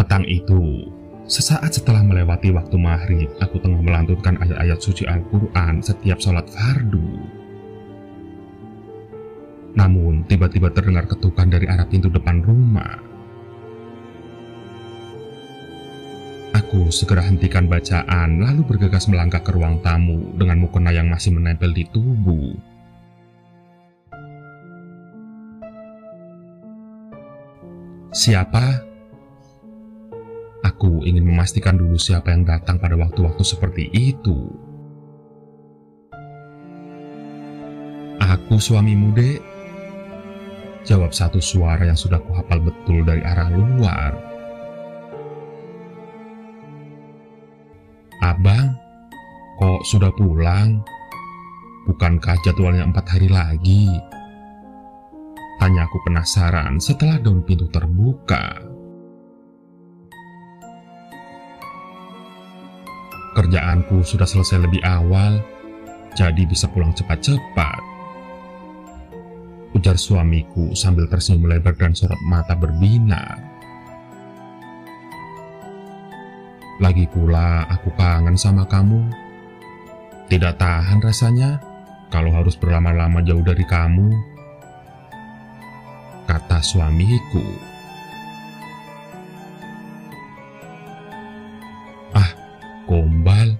Petang itu, sesaat setelah melewati waktu maghrib, aku tengah melantunkan ayat-ayat suci Al-Quran setiap sholat fardu. Namun, tiba-tiba terdengar ketukan dari arah pintu depan rumah. Aku segera hentikan bacaan, lalu bergegas melangkah ke ruang tamu dengan mukena yang masih menempel di tubuh. Siapa? Aku ingin memastikan dulu siapa yang datang pada waktu-waktu seperti itu. Aku suamimu, Dek. Jawab satu suara yang sudah kuhafal betul dari arah luar. Abang, kok sudah pulang? Bukankah jadwalnya 4 hari lagi? Tanyaku penasaran setelah daun pintu terbuka. Kerjaanku sudah selesai lebih awal, jadi bisa pulang cepat-cepat, ujar suamiku sambil tersenyum lebar dan sorot mata berbinar. Lagi pula aku kangen sama kamu. Tidak tahan rasanya kalau harus berlama-lama jauh dari kamu, kata suamiku. Ah, gombal,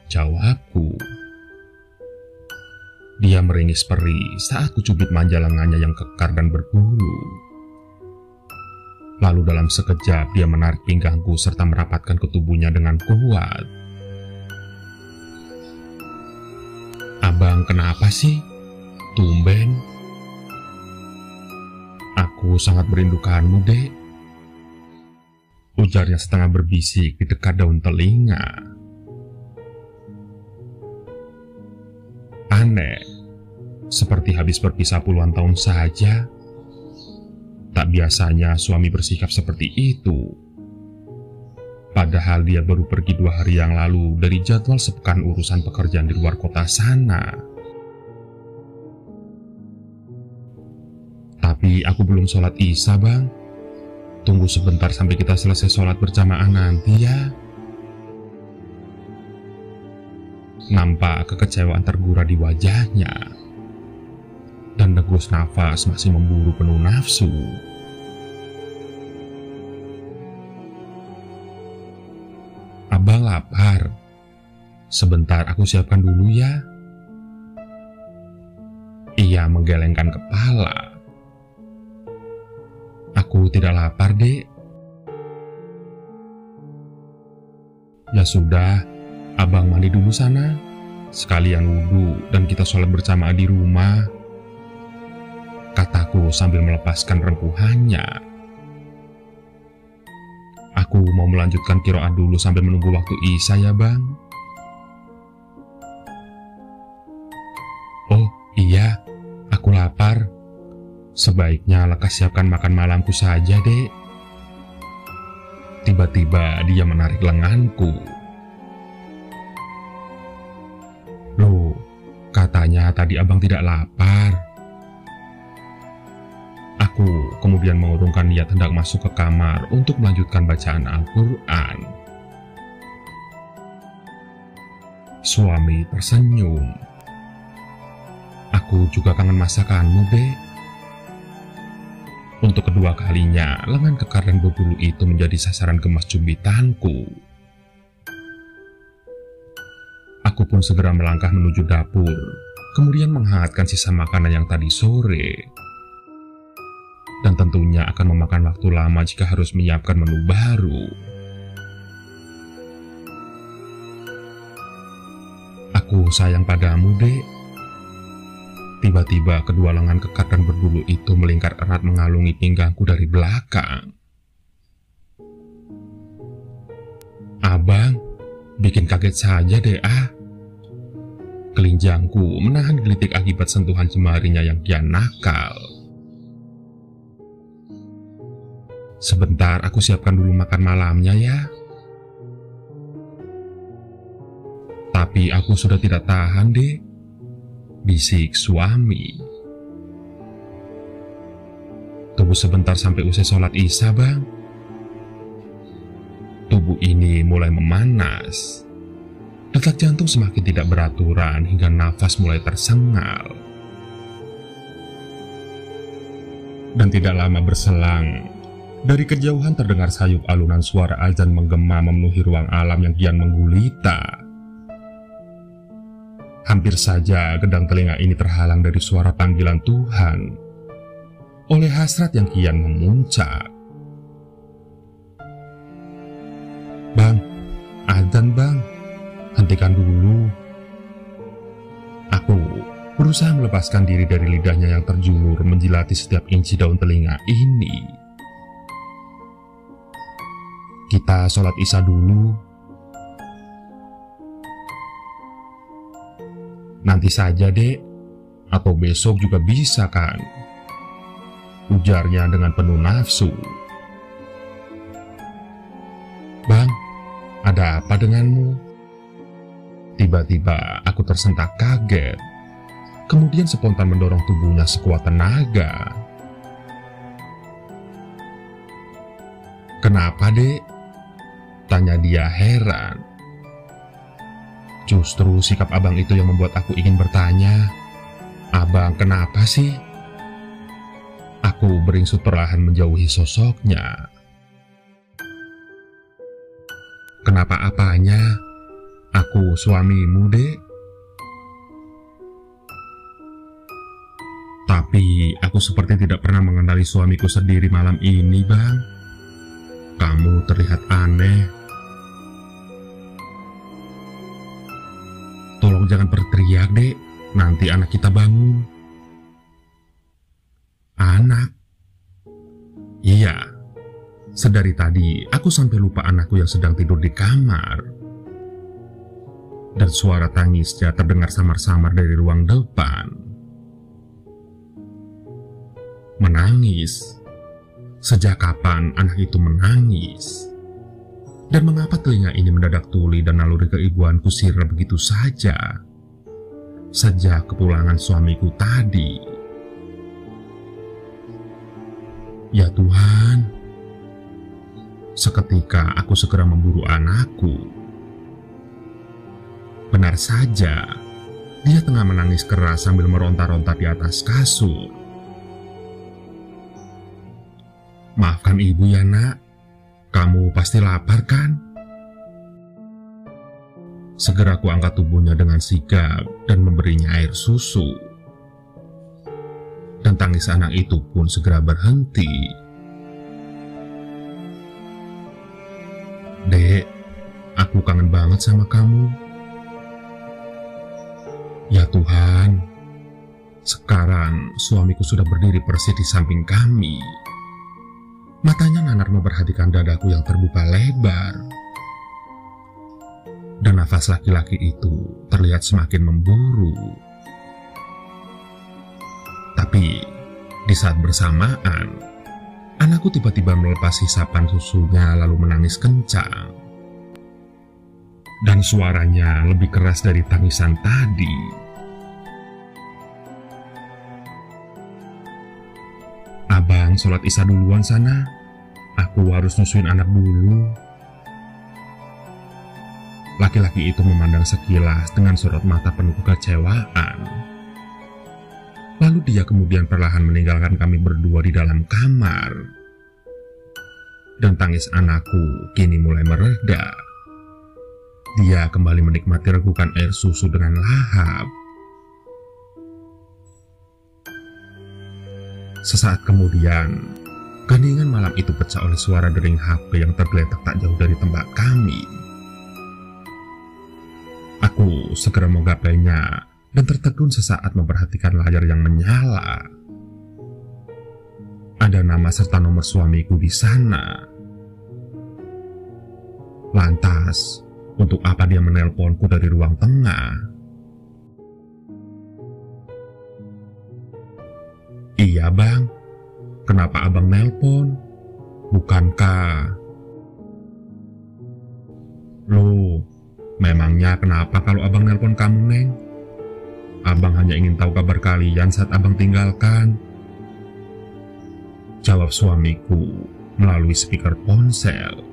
jawabku. Dia meringis perih saat kucubit manja lengannya yang kekar dan berbulu. Lalu dalam sekejap dia menarik pinggangku serta merapatkan ke tubuhnya dengan kuat. Abang kenapa sih? Tumben. Aku sangat merindukanmu, Dek, ujarnya setengah berbisik di dekat daun telinga. Aneh, seperti habis berpisah puluhan tahun saja. Tak biasanya suami bersikap seperti itu. Padahal dia baru pergi 2 hari yang lalu dari jadwal sepekan urusan pekerjaan di luar kota sana. Tapi aku belum sholat Isya, Bang. Tunggu sebentar sampai kita selesai sholat berjamaah nanti ya. Nampak kekecewaan tergura di wajahnya, dan degus nafas masih memburu penuh nafsu. Abang lapar. Sebentar aku siapkan dulu ya. Ia menggelengkan kepala. Aku tidak lapar, Dek. Ya sudah, abang mandi dulu sana. Sekalian wudhu dan kita sholat berjamaah di rumah, kataku sambil melepaskan rengkuhannya. Aku mau melanjutkan qiraat dulu sambil menunggu waktu Isya ya, Bang. Oh iya, aku lapar. Sebaiknya lekas siapkan makan malamku saja, Dek. Tiba-tiba dia menarik lenganku. Loh, katanya tadi abang tidak lapar. Aku kemudian mengurungkan niat hendak masuk ke kamar untuk melanjutkan bacaan Al-Quran. Suami tersenyum. Aku juga kangen masakanmu, Dek. Untuk kedua kalinya, lengan kekar dan berbulu itu menjadi sasaran gemas cubitanku. Aku pun segera melangkah menuju dapur, kemudian menghangatkan sisa makanan yang tadi sore. Dan tentunya akan memakan waktu lama jika harus menyiapkan menu baru. Aku sayang padamu, Dek. Tiba-tiba kedua lengan kekar dan berbulu itu melingkar erat mengalungi pinggangku dari belakang. Abang, bikin kaget saja deh ah. Kelinjangku menahan gelitik akibat sentuhan jemarinya yang kian nakal. Sebentar aku siapkan dulu makan malamnya ya. Tapi aku sudah tidak tahan deh, bisik suami. Tunggu sebentar sampai usai sholat Isya bang. Tubuh ini mulai memanas. Detak jantung semakin tidak beraturan hingga nafas mulai tersengal. Dan tidak lama berselang, dari kejauhan terdengar sayup alunan suara azan menggema memenuhi ruang alam yang kian menggulita. Hampir saja gedang telinga ini terhalang dari suara panggilan Tuhan oleh hasrat yang kian memuncak. "Bang, azan bang, hentikan dulu." Aku berusaha melepaskan diri dari lidahnya yang terjulur menjilati setiap inci daun telinga ini. "Kita sholat isya dulu." "Nanti saja dek, atau besok juga bisa kan?" ujarnya dengan penuh nafsu. "Bang, ada apa denganmu?" Tiba-tiba aku tersentak kaget, kemudian spontan mendorong tubuhnya sekuat tenaga. "Kenapa dek?" tanya dia heran. Justru sikap abang itu yang membuat aku ingin bertanya, "Abang kenapa sih?" Aku beringsut perlahan menjauhi sosoknya. "Kenapa apanya? Aku suamimu, dek." "Tapi aku seperti tidak pernah mengenali suamiku sendiri malam ini, bang. Kamu terlihat aneh." "Tolong jangan berteriak, dek. Nanti anak kita bangun." "Anak?" "Iya. Sedari tadi aku sampai lupa anakku yang sedang tidur di kamar." Dan suara tangisnya terdengar samar-samar dari ruang depan. Menangis? Sejak kapan anak itu menangis? Dan mengapa telinga ini mendadak tuli dan naluri keibuanku sirna begitu saja sejak kepulangan suamiku tadi? Ya Tuhan, seketika aku segera memburu anakku. Benar saja, dia tengah menangis keras sambil meronta-ronta di atas kasur. "Maafkan ibu ya nak. Kamu pasti lapar kan?" Segera aku angkat tubuhnya dengan sigap dan memberinya air susu. Dan tangis anak itu pun segera berhenti. "Dek, aku kangen banget sama kamu." Ya Tuhan, sekarang suamiku sudah berdiri persis di samping kami. Matanya nanar memperhatikan dadaku yang terbuka lebar. Dan nafas laki-laki itu terlihat semakin memburu. Tapi di saat bersamaan, anakku tiba-tiba melepas hisapan susunya lalu menangis kencang. Dan suaranya lebih keras dari tangisan tadi. "Abang sholat isya duluan sana. Aku harus nyusuin anak dulu." Laki-laki itu memandang sekilas dengan sorot mata penuh kekecewaan. Lalu dia kemudian perlahan meninggalkan kami berdua di dalam kamar. Dan tangis anakku kini mulai mereda. Dia kembali menikmati regukan air susu dengan lahap. Sesaat kemudian, keheningan malam itu pecah oleh suara dering HP yang tergeletak tak jauh dari tempat kami. Aku segera menggapainya dan tertegun sesaat memperhatikan layar yang menyala. Ada nama serta nomor suamiku di sana. Lantas, untuk apa dia menelponku dari ruang tengah? "Iya bang, kenapa abang nelpon? Bukankah..." "Loh, memangnya kenapa kalau abang nelpon kamu, Neng? Abang hanya ingin tahu kabar kalian saat abang tinggalkan," jawab suamiku melalui speaker ponsel.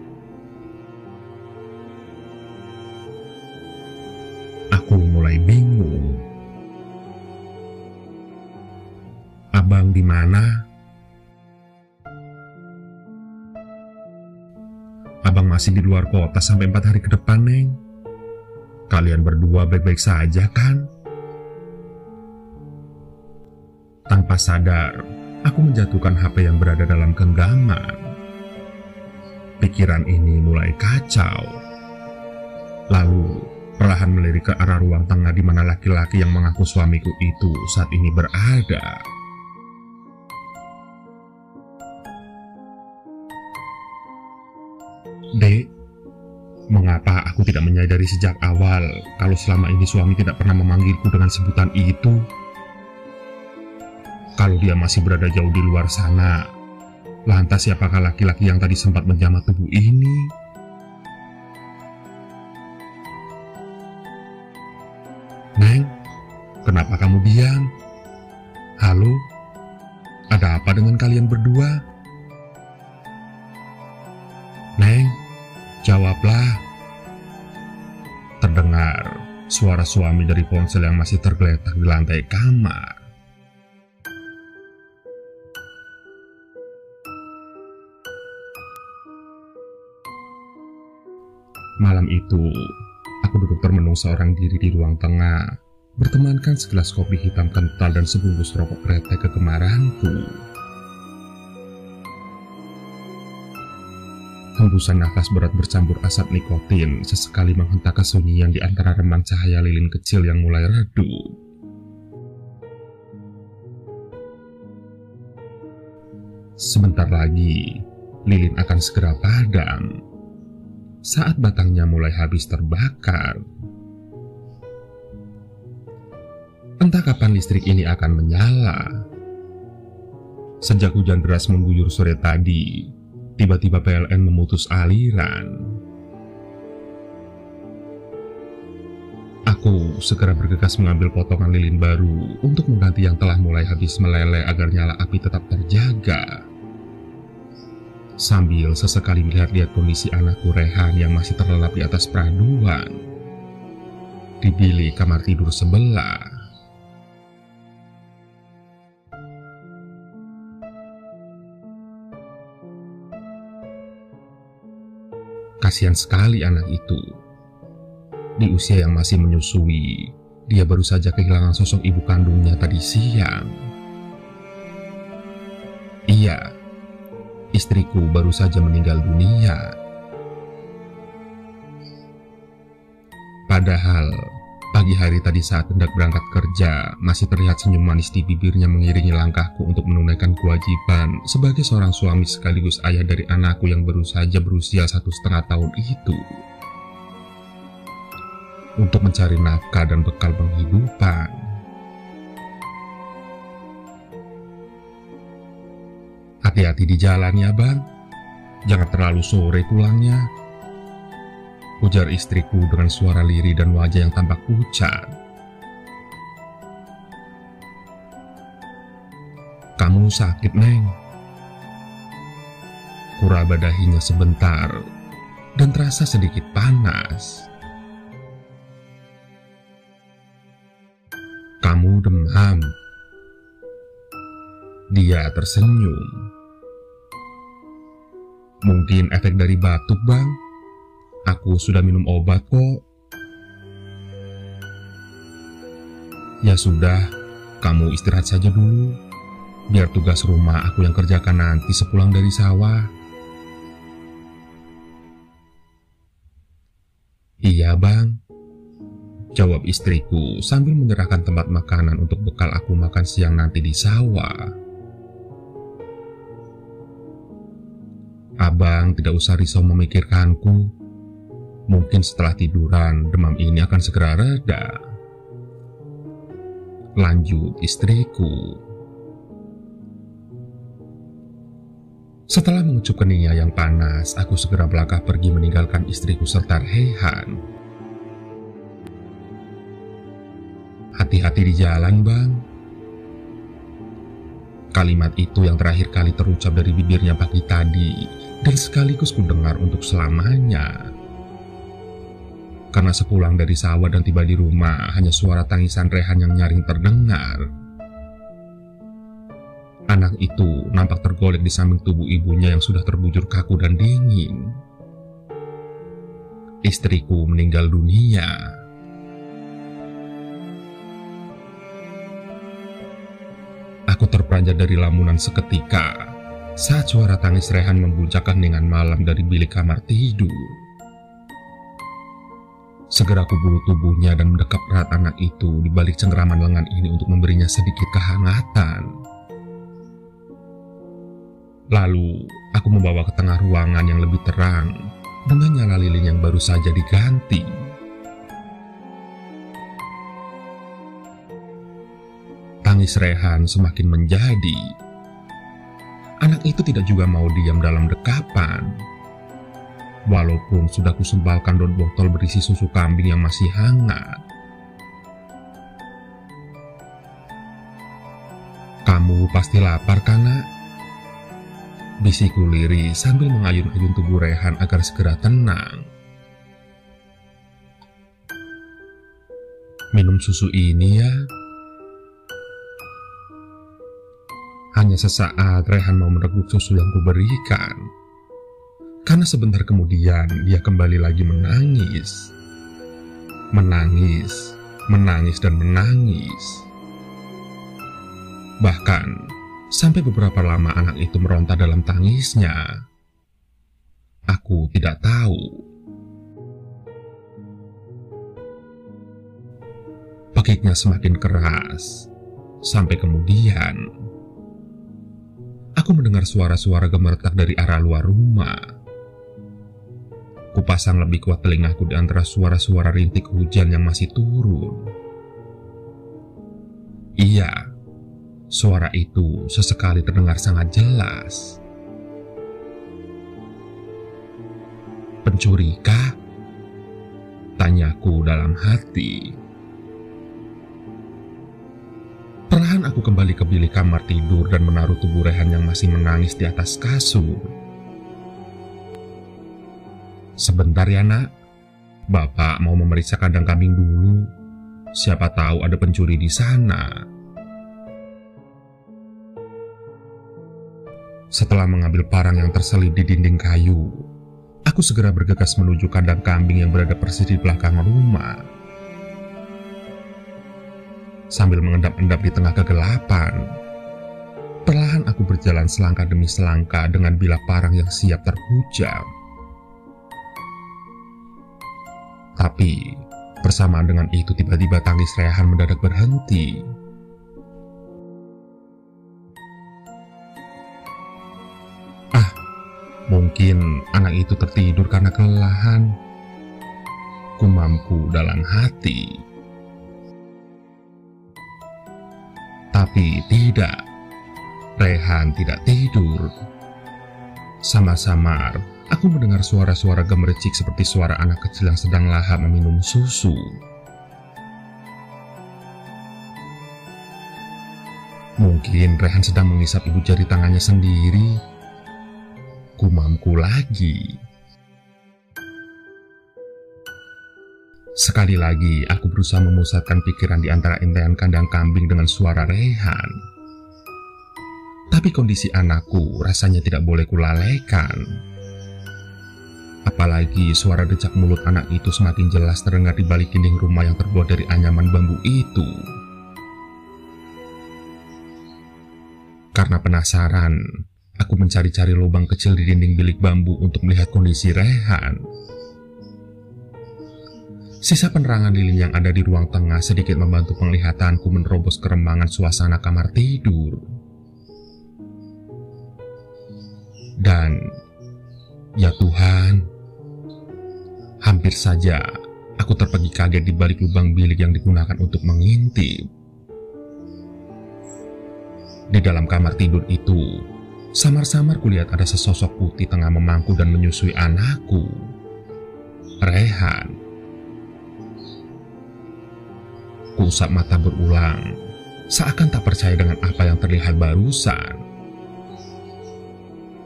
Aku mulai bingung. Abang di mana? Abang masih di luar kota sampai 4 hari ke depan, Neng. Kalian berdua baik-baik saja kan? Tanpa sadar, aku menjatuhkan HP yang berada dalam genggaman. Pikiran ini mulai kacau. Lalu, perlahan melirik ke arah ruang tengah di mana laki-laki yang mengaku suamiku itu saat ini berada. Dek, mengapa aku tidak menyadari sejak awal kalau selama ini suami tidak pernah memanggilku dengan sebutan itu? Kalau dia masih berada jauh di luar sana, lantas siapakah laki-laki yang tadi sempat menjamah tubuh ini? Neng, kenapa kamu diam? Halo? Ada apa dengan kalian berdua? Neng, jawablah. Terdengar suara suami dari ponsel yang masih tergeletak di lantai kamar. Malam itu, aku duduk termenung seorang diri di ruang tengah, bertemankan segelas kopi hitam kental dan sebungkus rokok kretek kegemaranku. Hembusan nafas berat bercampur asap nikotin sesekali menghentak kesunyian di antara remang cahaya lilin kecil yang mulai redup. Sebentar lagi, lilin akan segera padam saat batangnya mulai habis terbakar. Entah kapan listrik ini akan menyala. Sejak hujan deras mengguyur sore tadi, tiba-tiba PLN memutus aliran. Aku segera bergegas mengambil potongan lilin baru untuk mengganti yang telah mulai habis meleleh agar nyala api tetap terjaga. Sambil sesekali melihat-lihat kondisi anakku Rehan yang masih terlelap di atas peraduan di bilik kamar tidur sebelah. Kasihan sekali anak itu. Di usia yang masih menyusui, dia baru saja kehilangan sosok ibu kandungnya tadi siang. Iya, istriku baru saja meninggal dunia. Padahal, pagi hari tadi saat hendak berangkat kerja, masih terlihat senyum manis di bibirnya mengiringi langkahku untuk menunaikan kewajiban sebagai seorang suami sekaligus ayah dari anakku yang baru saja berusia 1,5 tahun itu. Untuk mencari nafkah dan bekal penghidupan. Hati-hati di jalan ya bang, jangan terlalu sore pulangnya, ujar istriku dengan suara lirih dan wajah yang tampak pucat. Kamu sakit, Neng? Kuraba dahinya sebentar dan terasa sedikit panas. Kamu demam. Dia tersenyum. Mungkin efek dari batuk, bang. Aku sudah minum obat kok. Ya sudah, kamu istirahat saja dulu. Biar tugas rumah aku yang kerjakan nanti sepulang dari sawah. Iya bang, jawab istriku sambil menyerahkan tempat makanan untuk bekal aku makan siang nanti di sawah. Abang tidak usah risau memikirkanku. Mungkin setelah tiduran, demam ini akan segera reda. Lanjut istriku. Setelah mengucup keningnya yang panas, aku segera melangkah pergi meninggalkan istriku serta Rehan. Hati-hati di jalan, bang. Kalimat itu yang terakhir kali terucap dari bibirnya pagi tadi, dan sekaligus kudengar untuk selamanya. karena sepulang dari sawah dan tiba di rumah hanya suara tangisan Rehan yang nyaring terdengar. Anak itu nampak tergolek di samping tubuh ibunya yang sudah terbujur kaku dan dingin. Istriku meninggal dunia. Aku terperanjat dari lamunan seketika saat suara tangis Rehan membuncah keheningan malam dari bilik kamar tidur. Segera aku bulu tubuhnya dan mendekap erat anak itu di balik cengkeraman lengan ini untuk memberinya sedikit kehangatan. Lalu, aku membawa ke tengah ruangan yang lebih terang dengan nyala lilin yang baru saja diganti. Tangis Rehan semakin menjadi. Anak itu tidak juga mau diam dalam dekapan. Walaupun sudah kusembalkan daun botol berisi susu kambing yang masih hangat. "Kamu pasti lapar kan, Nak?" bisikku lirih sambil mengayun-ayun tubuh Rehan agar segera tenang. "Minum susu ini ya." Hanya sesaat Rehan mau mereguk susu yang kuberikan. Karena sebentar kemudian dia kembali lagi menangis. Menangis, menangis dan menangis. Bahkan sampai beberapa lama anak itu meronta dalam tangisnya. Aku tidak tahu. Pakiknya semakin keras. Sampai kemudian aku mendengar suara-suara gemeretak dari arah luar rumah. Kupasang lebih kuat telingaku di antara suara-suara rintik hujan yang masih turun. Iya, suara itu sesekali terdengar sangat jelas. "Pencuri kah?" tanyaku dalam hati. Perlahan aku kembali ke bilik kamar tidur dan menaruh tubuh Rehan yang masih menangis di atas kasur. "Sebentar ya, Nak. Bapak mau memeriksa kandang kambing dulu. Siapa tahu ada pencuri di sana." Setelah mengambil parang yang terselip di dinding kayu, aku segera bergegas menuju kandang kambing yang berada persis di belakang rumah. Sambil mengendap-endap di tengah kegelapan, perlahan aku berjalan selangkah demi selangkah dengan bilah parang yang siap terhujam. Tapi, bersamaan dengan itu tiba-tiba tangis Rehan mendadak berhenti. Mungkin anak itu tertidur karena kelelahan, gumamku dalam hati. Tapi tidak, Rehan tidak tidur. Samar-samar, aku mendengar suara-suara gemericik seperti suara anak kecil yang sedang lahap meminum susu. Mungkin Rehan sedang mengisap ibu jari tangannya sendiri. Gumamku lagi. Sekali lagi, aku berusaha memusatkan pikiran di antara intayan kandang kambing dengan suara Rehan. Tapi kondisi anakku rasanya tidak boleh kulalaikan. Apalagi suara decak mulut anak itu semakin jelas terdengar di balik dinding rumah yang terbuat dari anyaman bambu itu. Karena penasaran, aku mencari-cari lubang kecil di dinding bilik bambu untuk melihat kondisi Rehan. Sisa penerangan lilin yang ada di ruang tengah sedikit membantu penglihatanku menerobos kerembangan suasana kamar tidur. Dan, ya Tuhan, hampir saja aku terpegi kaget di balik lubang bilik yang digunakan untuk mengintip. Di dalam kamar tidur itu, samar-samar kulihat ada sesosok putih tengah memangku dan menyusui anakku, Rehan. Kuusap mata berulang, seakan tak percaya dengan apa yang terlihat barusan.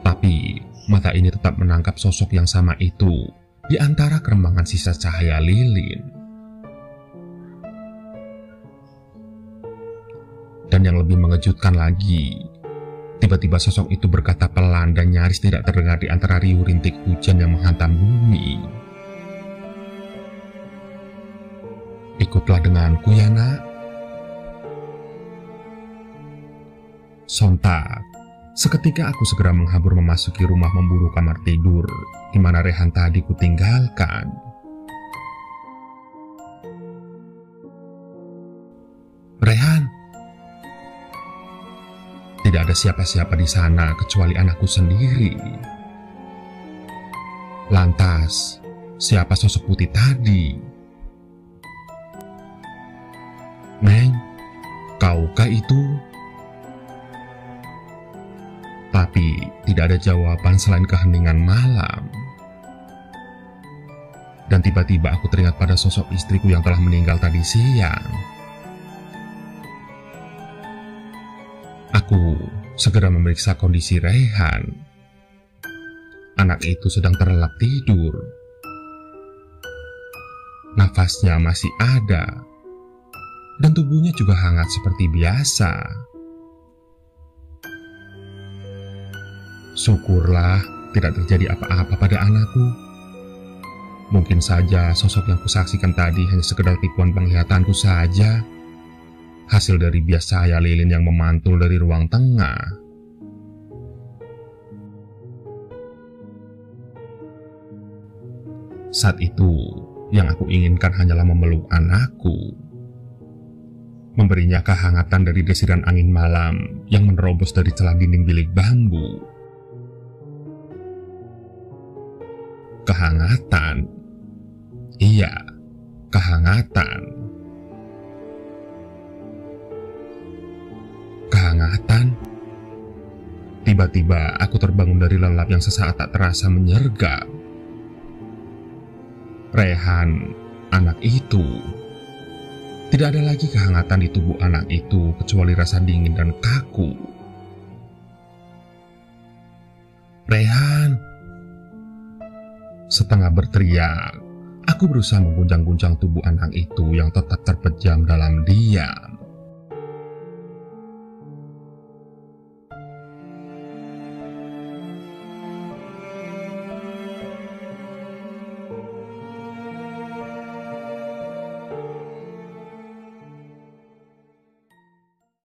Tapi, mata ini tetap menangkap sosok yang sama itu di antara kerembangan sisa cahaya lilin. Dan yang lebih mengejutkan lagi, tiba-tiba sosok itu berkata pelan dan nyaris tidak terdengar di antara riuh rintik hujan yang menghantam bumi. "Ikutlah denganku ya nak." Sontak, seketika aku segera menghambur memasuki rumah memburu kamar tidur di mana Rehan tadi kutinggalkan. "Rehan!" Tidak ada siapa-siapa di sana kecuali anakku sendiri. Lantas, siapa sosok putih tadi? "Neng, kaukah itu?" Tapi tidak ada jawaban selain keheningan malam. Dan tiba-tiba aku teringat pada sosok istriku yang telah meninggal tadi siang. Aku segera memeriksa kondisi Rehan. Anak itu sedang terlelap tidur. Nafasnya masih ada, dan tubuhnya juga hangat seperti biasa. Syukurlah tidak terjadi apa-apa pada anakku. Mungkin saja sosok yang kusaksikan tadi hanya sekedar tipuan penglihatanku saja, hasil dari bias cahaya lilin yang memantul dari ruang tengah. Saat itu, yang aku inginkan hanyalah memeluk anakku, memberinya kehangatan dari desiran angin malam yang menerobos dari celah dinding bilik bambu. Kehangatan, iya, kehangatan. Kehangatan. Tiba-tiba aku terbangun dari lelap yang sesaat tak terasa menyergap. Rehan, anak itu. Tidak ada lagi kehangatan di tubuh anak itu kecuali rasa dingin dan kaku. "Rehan!" Setengah berteriak, aku berusaha mengguncang-guncang tubuh anak itu yang tetap terpejam dalam diam.